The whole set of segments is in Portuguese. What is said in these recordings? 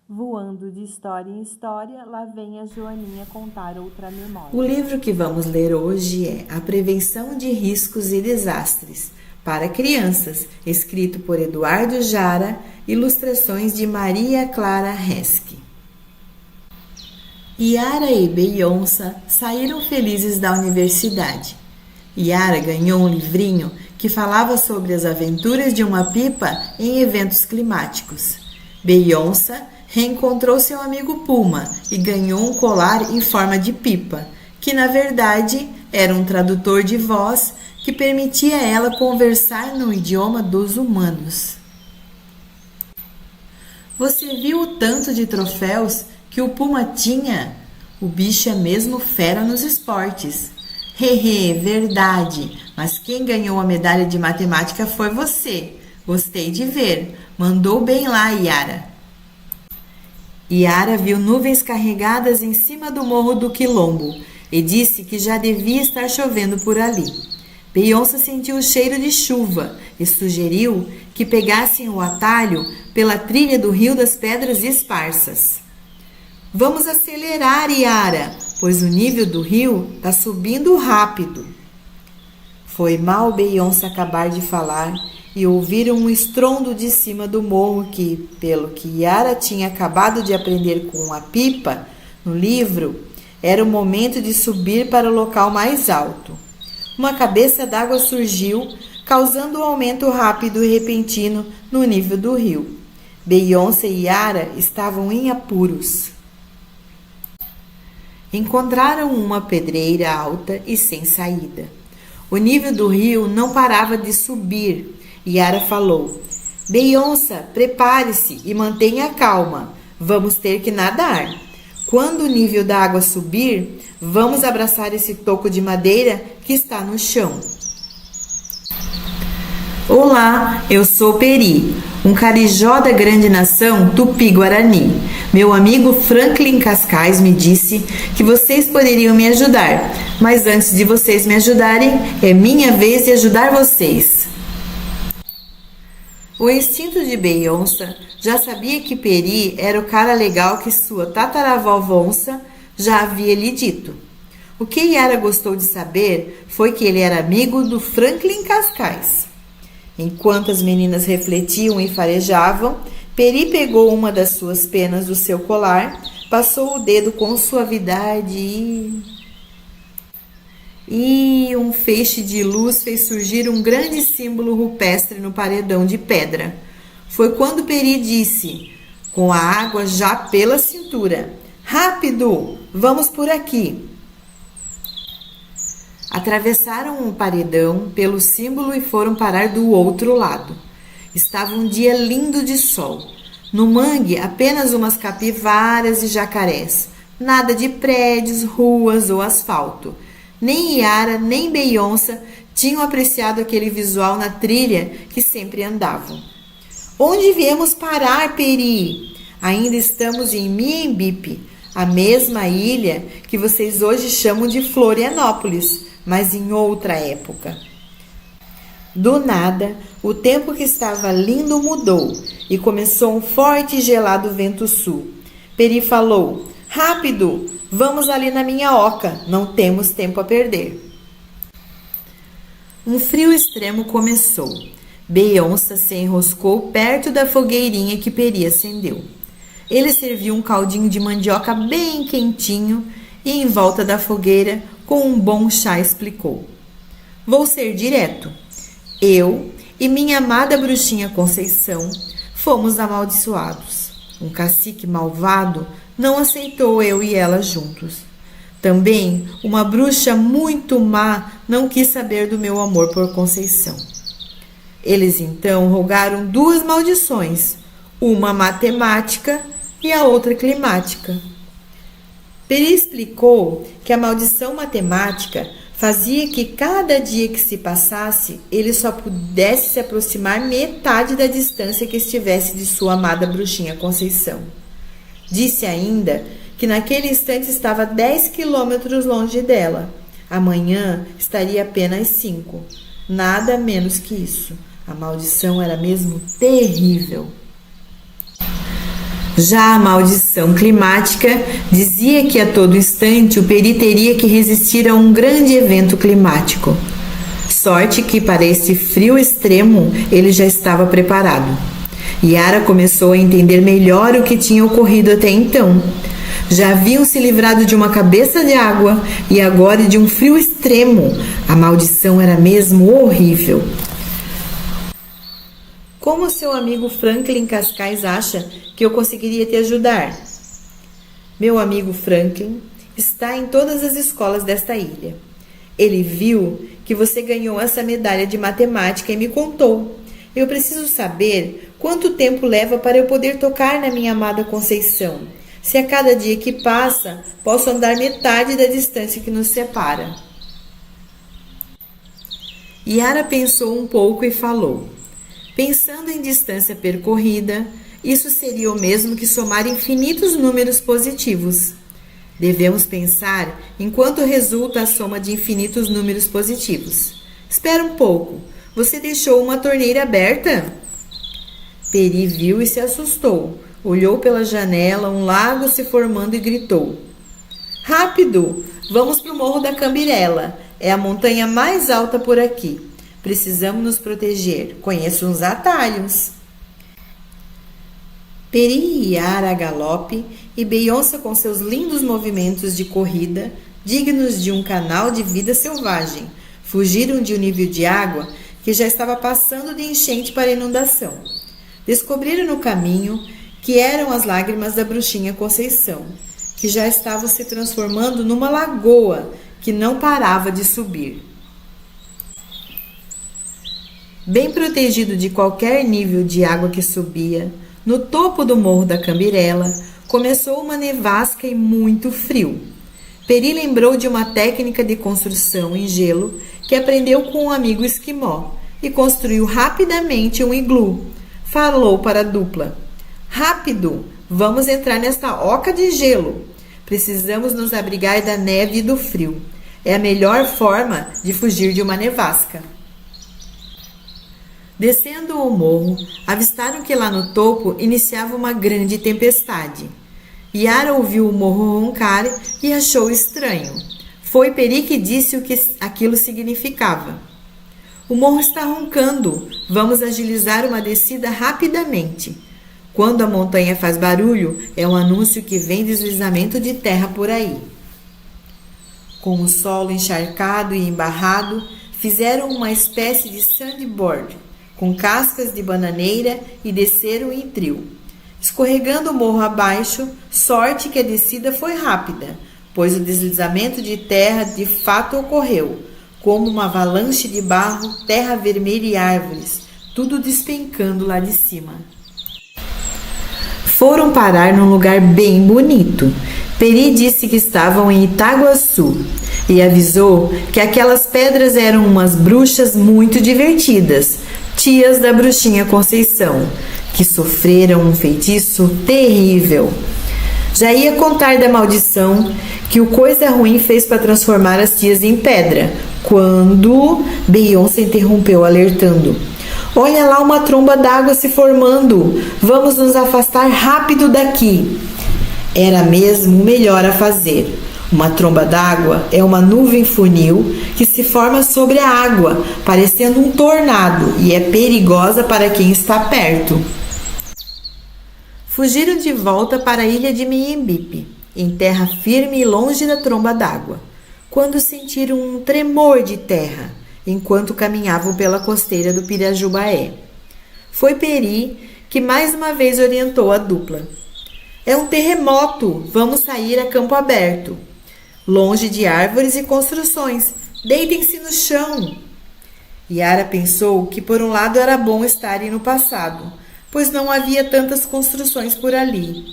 Voando de história em história, lá vem a Joaninha contar outra memória. O livro que vamos ler hoje é A Prevenção de Riscos e Desastres, para crianças, escrito por Eduardo Jara, ilustrações de Maria Clara Resch. Yara e Beyoncé saíram felizes da universidade. Yara ganhou um livrinho que falava sobre as aventuras de uma pipa em eventos climáticos. Beyoncé reencontrou seu amigo Puma e ganhou um colar em forma de pipa, que na verdade era um tradutor de voz que permitia a ela conversar no idioma dos humanos. Você viu o tanto de troféus que o Puma tinha? O bicho é mesmo fera nos esportes. Hehe, verdade, mas quem ganhou a medalha de matemática foi você. Gostei de ver. Mandou bem lá, Yara. Yara viu nuvens carregadas em cima do morro do Quilombo e disse que já devia estar chovendo por ali. Beyoncé sentiu o cheiro de chuva e sugeriu que pegassem o atalho pela trilha do Rio das Pedras Esparsas. Vamos acelerar, Yara, pois o nível do rio está subindo rápido. Foi mal Beyoncé acabar de falar e ouviram um estrondo de cima do morro que, pelo que Yara tinha acabado de aprender com a pipa no livro, era o momento de subir para o local mais alto. Uma cabeça d'água surgiu, causando um aumento rápido e repentino no nível do rio. Beyoncé e Yara estavam em apuros. Encontraram uma pedreira alta e sem saída. O nível do rio não parava de subir. Yara falou: Beyoncé, prepare-se e mantenha calma. Vamos ter que nadar. Quando o nível da água subir, vamos abraçar esse toco de madeira que está no chão. Olá, eu sou Peri, um carijó da grande nação Tupi-Guarani. Meu amigo Franklin Cascais me disse que vocês poderiam me ajudar, mas antes de vocês me ajudarem, é minha vez de ajudar vocês. O instinto de Beyoncé já sabia que Peri era o cara legal que sua tataravó Vonça já havia lhe dito. O que Yara gostou de saber foi que ele era amigo do Franklin Cascais. Enquanto as meninas refletiam e farejavam, Peri pegou uma das suas penas do seu colar, passou o dedo com suavidade e um feixe de luz fez surgir um grande símbolo rupestre no paredão de pedra. Foi quando Peri disse, com a água já pela cintura: Rápido, vamos por aqui. Atravessaram o paredão pelo símbolo e foram parar do outro lado. Estava um dia lindo de sol. No mangue, apenas umas capivaras e jacarés. Nada de prédios, ruas ou asfalto. Nem Yara, nem Beyoncé tinham apreciado aquele visual na trilha que sempre andavam. Onde viemos parar, Peri? Ainda estamos em Miembipe, a mesma ilha que vocês hoje chamam de Florianópolis, mas em outra época. Do nada, o tempo que estava lindo mudou e começou um forte e gelado vento sul. Peri falou: Rápido, vamos ali na minha oca, não temos tempo a perder. Um frio extremo começou. Beyoncé se enroscou perto da fogueirinha que Peri acendeu. Ele serviu um caldinho de mandioca bem quentinho e em volta da fogueira, com um bom chá, explicou: Vou ser direto. Eu e minha amada bruxinha Conceição fomos amaldiçoados. Um cacique malvado não aceitou eu e ela juntos. Também uma bruxa muito má não quis saber do meu amor por Conceição. Eles então rogaram duas maldições, uma matemática e a outra climática. Peri explicou que a maldição matemática fazia que cada dia que se passasse, ele só pudesse se aproximar metade da distância que estivesse de sua amada bruxinha Conceição. Disse ainda que naquele instante estava 10 quilômetros longe dela. Amanhã estaria apenas 5. Nada menos que isso. A maldição era mesmo terrível. Já a maldição climática dizia que a todo instante o Peri teria que resistir a um grande evento climático. Sorte que para esse frio extremo ele já estava preparado. Yara começou a entender melhor o que tinha ocorrido até então. Já haviam se livrado de uma cabeça de água e agora de um frio extremo. A maldição era mesmo horrível. Como seu amigo Franklin Cascais acha que eu conseguiria te ajudar? Meu amigo Franklin está em todas as escolas desta ilha. Ele viu que você ganhou essa medalha de matemática e me contou. Eu preciso saber quanto tempo leva para eu poder tocar na minha amada Conceição. Se a cada dia que passa, posso andar metade da distância que nos separa. Yara pensou um pouco e falou: pensando em distância percorrida, isso seria o mesmo que somar infinitos números positivos. Devemos pensar em quanto resulta a soma de infinitos números positivos. Espera um pouco. Você deixou uma torneira aberta? Peri viu e se assustou. Olhou pela janela, um lago se formando e gritou: rápido! Vamos para o Morro da Cambirela. É a montanha mais alta por aqui. Precisamos nos proteger. Conheço uns atalhos. Peri e Yara a galope e Beyoncé com seus lindos movimentos de corrida, dignos de um canal de vida selvagem, fugiram de um nível de água que já estava passando de enchente para inundação. Descobriram no caminho que eram as lágrimas da bruxinha Conceição, que já estava se transformando numa lagoa que não parava de subir. Bem protegido de qualquer nível de água que subia, no topo do Morro da Cambirela, começou uma nevasca e muito frio. Peri lembrou de uma técnica de construção em gelo que aprendeu com um amigo esquimó e construiu rapidamente um iglu. Falou para a dupla: rápido, vamos entrar nesta oca de gelo. Precisamos nos abrigar da neve e do frio. É a melhor forma de fugir de uma nevasca. Descendo o morro, avistaram que lá no topo iniciava uma grande tempestade. Yara ouviu o morro roncar e achou estranho. Foi Peri que disse o que aquilo significava. O morro está roncando. Vamos agilizar uma descida rapidamente. Quando a montanha faz barulho, é um anúncio que vem deslizamento de terra por aí. Com o solo encharcado e embarrado, fizeram uma espécie de sandboard com cascas de bananeira e desceram em trio. Escorregando o morro abaixo, sorte que a descida foi rápida, pois o deslizamento de terra de fato ocorreu, como uma avalanche de barro, terra vermelha e árvores, tudo despencando lá de cima. Foram parar num lugar bem bonito. Peri disse que estavam em Itaguaçu e avisou que aquelas pedras eram umas bruxas muito divertidas, tias da bruxinha Conceição, que sofreram um feitiço terrível. Já ia contar da maldição que o coisa ruim fez para transformar as tias em pedra, quando Beyoncé interrompeu alertando: olha lá uma tromba d'água se formando, vamos nos afastar rápido daqui. Era mesmo o melhor a fazer. Uma tromba d'água é uma nuvem funil que se forma sobre a água, parecendo um tornado, e é perigosa para quem está perto. Fugiram de volta para a ilha de Miembipe, em terra firme e longe da tromba d'água, quando sentiram um tremor de terra, enquanto caminhavam pela costeira do Pirajubaé. Foi Peri que mais uma vez orientou a dupla. É um terremoto, vamos sair a campo aberto. Longe de árvores e construções, deitem-se no chão. Yara pensou que por um lado era bom estarem no passado, pois não havia tantas construções por ali.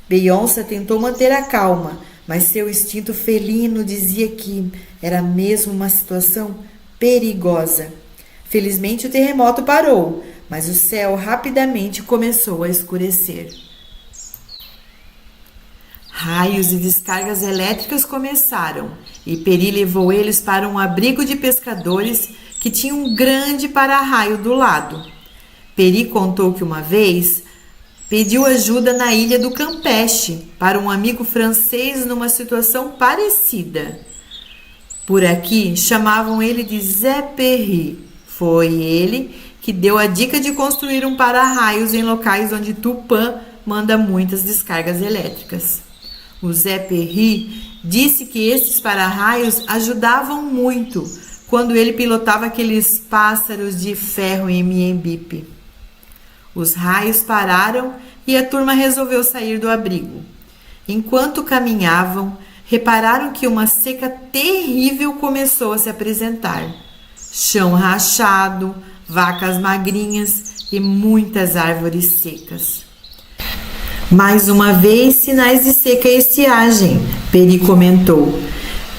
Beyoncé tentou manter a calma, mas seu instinto felino dizia que era mesmo uma situação perigosa. Felizmente o terremoto parou, mas o céu rapidamente começou a escurecer. Raios e descargas elétricas começaram, e Peri levou eles para um abrigo de pescadores que tinha um grande para-raio do lado. Peri contou que uma vez Pediu ajuda na ilha do Campeche para um amigo francês numa situação parecida. Por aqui chamavam ele de Zé Perry. Foi ele que deu a dica de construir um para-raios em locais onde Tupã manda muitas descargas elétricas. O Zé Perry disse que esses para-raios ajudavam muito quando ele pilotava aqueles pássaros de ferro em Miembipe. Os raios pararam e a turma resolveu sair do abrigo. Enquanto caminhavam, repararam que uma seca terrível começou a se apresentar. Chão rachado, vacas magrinhas e muitas árvores secas. Mais uma vez, sinais de seca e estiagem, Peri comentou.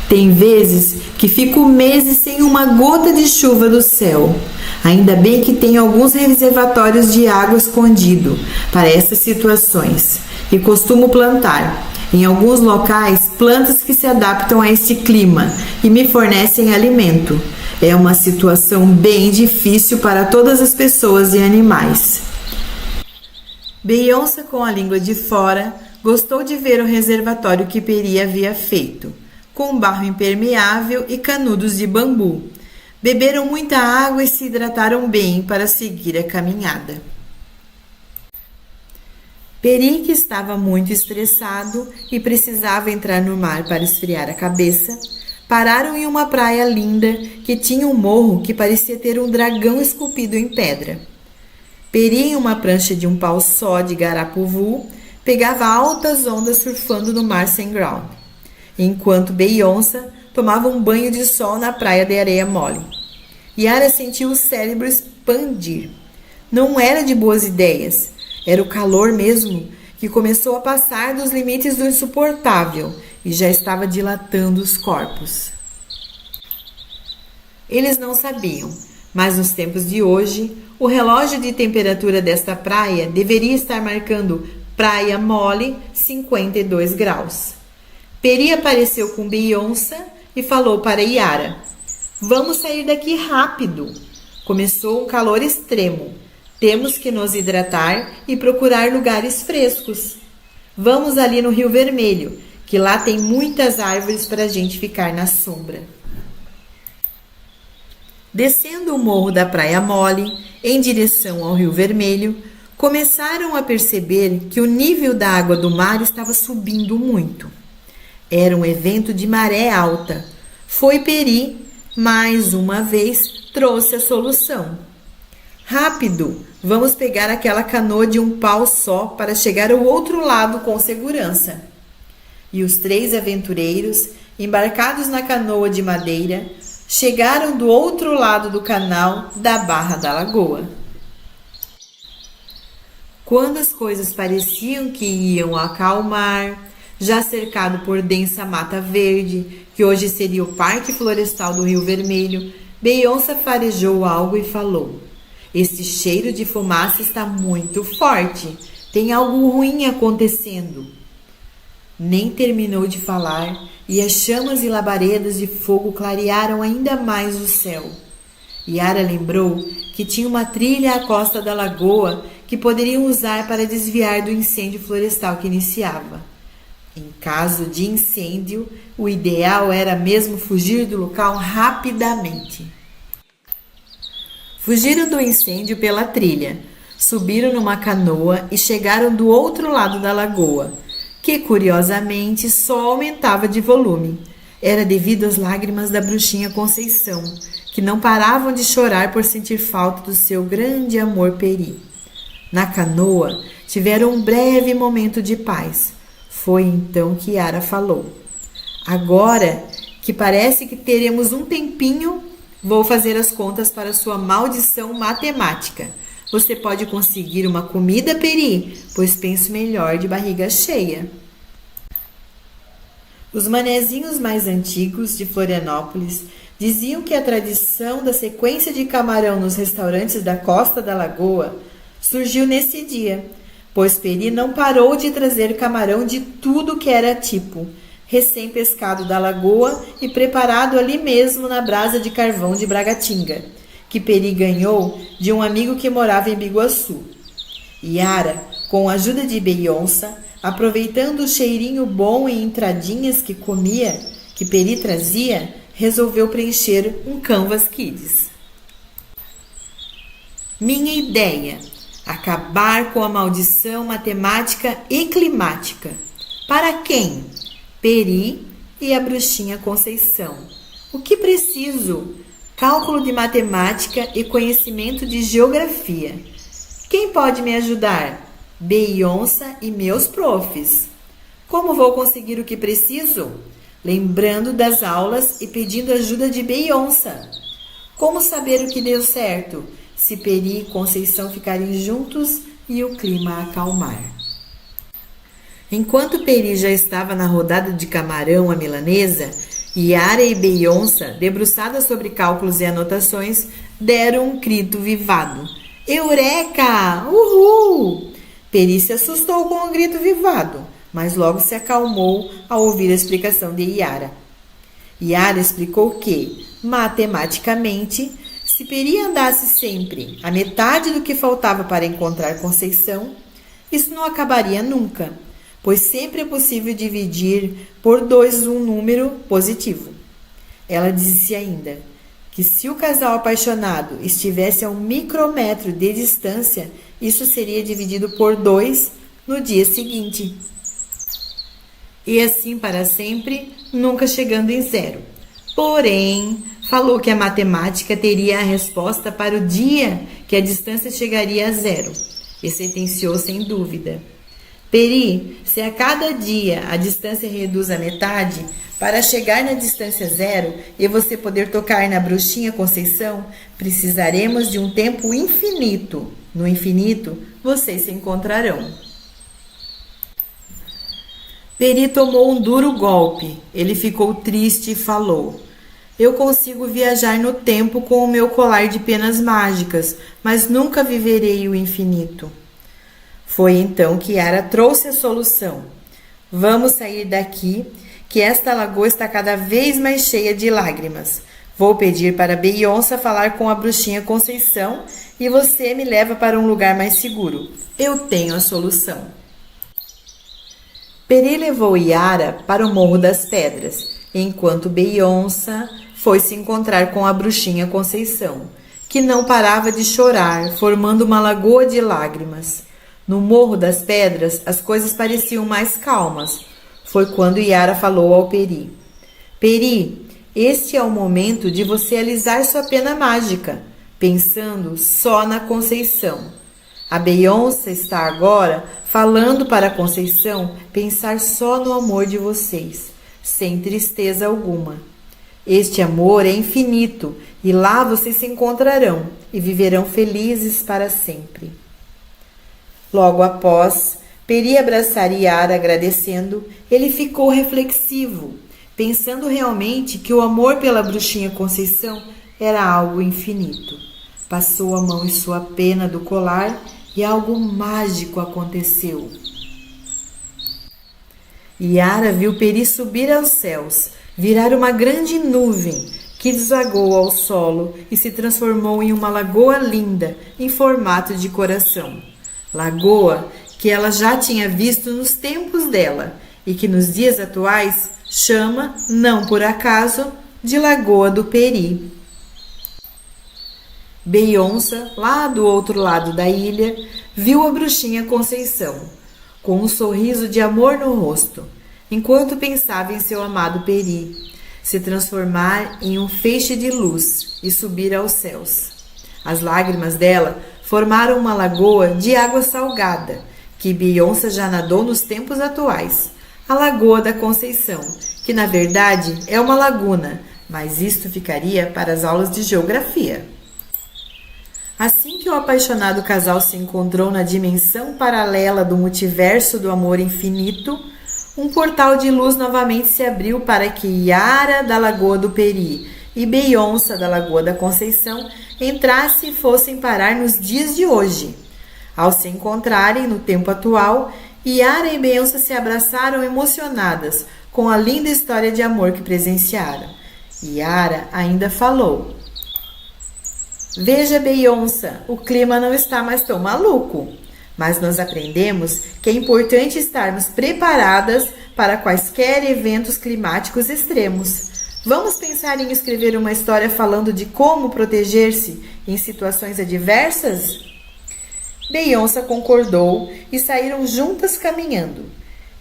Tem vezes que fico meses sem uma gota de chuva do céu. Ainda bem que tem alguns reservatórios de água escondido para essas situações e costumo plantar, em alguns locais, plantas que se adaptam a esse clima e me fornecem alimento. É uma situação bem difícil para todas as pessoas e animais. Beyoncé, com a língua de fora, gostou de ver o reservatório que Peri havia feito, com barro impermeável e canudos de bambu. Beberam muita água e se hidrataram bem para seguir a caminhada. Peri, que estava muito estressado e precisava entrar no mar para esfriar a cabeça, pararam em uma praia linda que tinha um morro que parecia ter um dragão esculpido em pedra. Peri, em uma prancha de um pau só de garapuvu, pegava altas ondas surfando no mar sem grau, enquanto Beyoncé tomava um banho de sol na praia de areia mole. Yara sentiu o cérebro expandir. Não era de boas ideias, era o calor mesmo, que começou a passar dos limites do insuportável e já estava dilatando os corpos. Eles não sabiam, mas nos tempos de hoje, o relógio de temperatura desta praia deveria estar marcando praia mole 52 graus. Peri apareceu com Beyoncé e falou para Yara: "Vamos sair daqui rápido. Começou um calor extremo. Temos que nos hidratar e procurar lugares frescos. Vamos ali no Rio Vermelho, que lá tem muitas árvores para a gente ficar na sombra." Descendo o morro da Praia Mole, em direção ao Rio Vermelho, começaram a perceber que o nível da água do mar estava subindo muito. Era um evento de maré alta. Foi Peri, mais uma vez, trouxe a solução. "Rápido, vamos pegar aquela canoa de um pau só para chegar ao outro lado com segurança." E os 3 aventureiros, embarcados na canoa de madeira, chegaram do outro lado do canal da Barra da Lagoa. Quando as coisas pareciam que iam acalmar, já cercado por densa mata verde, que hoje seria o Parque Florestal do Rio Vermelho, Beyoncé farejou algo e falou: "Esse cheiro de fumaça está muito forte. Tem algo ruim acontecendo." Nem terminou de falar e as chamas e labaredas de fogo clarearam ainda mais o céu. Yara lembrou que tinha uma trilha à costa da lagoa que poderiam usar para desviar do incêndio florestal que iniciava. Em caso de incêndio, o ideal era mesmo fugir do local rapidamente. Fugiram do incêndio pela trilha, subiram numa canoa e chegaram do outro lado da lagoa, que curiosamente só aumentava de volume. Era devido às lágrimas da bruxinha Conceição, que não paravam de chorar por sentir falta do seu grande amor Peri. Na canoa, tiveram um breve momento de paz. Foi então que Yara falou: "Agora que parece que teremos um tempinho, vou fazer as contas para sua maldição matemática. Você pode conseguir uma comida, Peri, pois penso melhor de barriga cheia." Os manezinhos mais antigos de Florianópolis diziam que a tradição da sequência de camarão nos restaurantes da costa da lagoa surgiu nesse dia, pois Peri não parou de trazer camarão de tudo que era tipo, recém-pescado da lagoa e preparado ali mesmo na brasa de carvão de Bragatinga, que Peri ganhou de um amigo que morava em Biguaçu. Yara Com a ajuda de Beyoncé, aproveitando o cheirinho bom e entradinhas que comia, que Peri trazia, resolveu preencher um Canvas Kids. Minha ideia: acabar com a maldição matemática e climática. Para quem? Peri e a bruxinha Conceição. O que preciso? Cálculo de matemática e conhecimento de geografia. Quem pode me ajudar? Beyoncé e meus profs. Como vou conseguir o que preciso? Lembrando das aulas e pedindo ajuda de Beyoncé. Como saber o que deu certo? Se Peri e Conceição ficarem juntos e o clima acalmar. Enquanto Peri já estava na rodada de camarão à milanesa, Yara e Beyoncé, debruçadas sobre cálculos e anotações, deram um grito vivado. Eureka! Uhul! Peri se assustou com o grito vivado, mas logo se acalmou ao ouvir a explicação de Yara. Yara explicou que, matematicamente, se Peri andasse sempre a metade do que faltava para encontrar Conceição, isso não acabaria nunca, pois sempre é possível dividir por 2 um número positivo. Ela disse ainda que se o casal apaixonado estivesse a 1 micrômetro de distância, isso seria dividido por 2 no dia seguinte. E assim para sempre, nunca chegando em zero. Porém, falou que a matemática teria a resposta para o dia que a distância chegaria a zero, e sentenciou sem dúvida. Peri, se a cada dia a distância reduz a metade, para chegar na distância zero e você poder tocar na bruxinha Conceição, precisaremos de um tempo infinito. No infinito, vocês se encontrarão. Peri tomou um duro golpe. Ele ficou triste e falou: eu consigo viajar no tempo com o meu colar de penas mágicas, mas nunca viverei o infinito. Foi então que Yara trouxe a solução. Vamos sair daqui, que esta lagoa está cada vez mais cheia de lágrimas. Vou pedir para Beyoncé falar com a bruxinha Conceição e você me leva para um lugar mais seguro. Eu tenho a solução. Peri levou Yara para o Morro das Pedras, enquanto Beyoncé foi se encontrar com a bruxinha Conceição, que não parava de chorar, formando uma lagoa de lágrimas. No Morro das Pedras, as coisas pareciam mais calmas. Foi quando Yara falou ao Peri: Peri, este é o momento de você alisar sua pena mágica, pensando só na Conceição. A Beyoncé está agora falando para a Conceição pensar só no amor de vocês, sem tristeza alguma. Este amor é infinito e lá vocês se encontrarão e viverão felizes para sempre. Logo após Peri abraçar Yara agradecendo, ele ficou reflexivo, pensando realmente que o amor pela bruxinha Conceição era algo infinito. Passou a mão em sua pena do colar e algo mágico aconteceu. Yara viu Peri subir aos céus, virar uma grande nuvem que desagou ao solo e se transformou em uma lagoa linda em formato de coração. Lagoa que ela já tinha visto nos tempos dela e que nos dias atuais chama, não por acaso, de Lagoa do Peri. Beyoncé, lá do outro lado da ilha, viu a bruxinha Conceição, com um sorriso de amor no rosto, enquanto pensava em seu amado Peri, se transformar em um feixe de luz e subir aos céus. As lágrimas dela formaram uma lagoa de água salgada, que Beyoncé já nadou nos tempos atuais, a Lagoa da Conceição, que na verdade é uma laguna, mas isto ficaria para as aulas de geografia. Assim que o apaixonado casal se encontrou na dimensão paralela do multiverso do amor infinito, um portal de luz novamente se abriu para que Yara da Lagoa do Peri e Beyoncé da Lagoa da Conceição entrassem e fossem parar nos dias de hoje. Ao se encontrarem no tempo atual, Yara e Beyoncé se abraçaram emocionadas com a linda história de amor que presenciaram. Yara ainda falou: Veja, Beyoncé, o clima não está mais tão maluco. mas nós aprendemos que é importante estarmos preparadas para quaisquer eventos climáticos extremos. Vamos pensar em escrever uma história falando de como proteger-se em situações adversas? Beyoncé concordou e saíram juntas caminhando.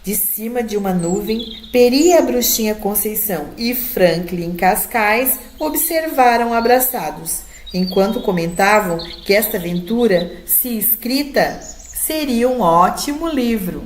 De cima de uma nuvem, Peri e a bruxinha Conceição e Franklin Cascais observaram abraçados, enquanto comentavam que esta aventura, se escrita, seria um ótimo livro.